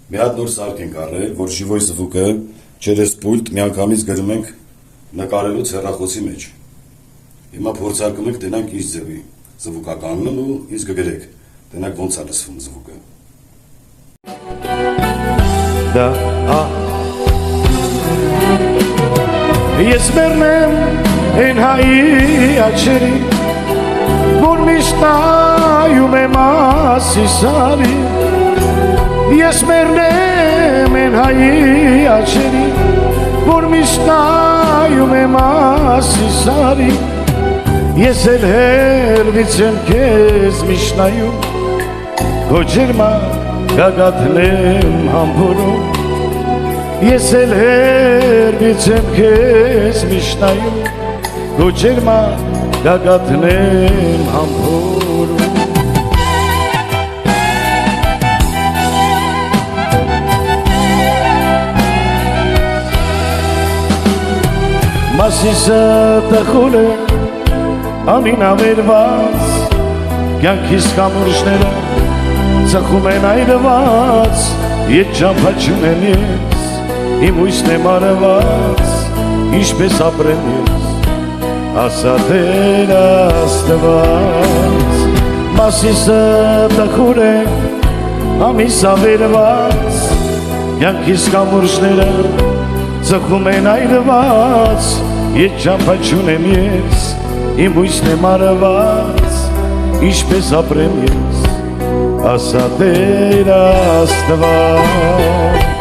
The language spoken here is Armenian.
Մի հատ նոր սարք ենք առել, որ ժիվոյ զվուկը через պուլտ միանգամից գրում ենք նկարելուց հեռախոսի մեջ։ Հիմա փորձարկում ենք տենանք ինչ ձևի զվուկականն ու ինձ կգրեք, տենանք ոնց է լսվում զվուկը։ Դա Ես մերնեմ են հայի աչերի, որ միշտ նայում եմ ասիսարի։ Ես մերնեմ են հայի աչերի, որ միշտ նայում եմ ասիսարի։ Ես էլ հերվից եմ քեզ միշտ նայում, քո ջերմա գագաթն եմ համբուրում։ Ես էլ հերվից եմ քեզ միշտ նայում, քո ջերմա գագաթն եմ համբուրում։ Մասիսը տխուր է, ամինավերված, կյանքիս կամուրջները ծխում են այրված, ետ ճամփաչում եմ ես, իմ ույսն եմ արված, ինչպես ապրեմ ես, ասա Տեր Աստված։ Մասիսը տխուր է, ամիսավերված, կյանքիս կամուրջները ծխում են այրված, ետ ճամփաչում եմ ես, իմ ույսն եմ արված, ինչպես ապրեմ ես, ասա Տեր Աստված։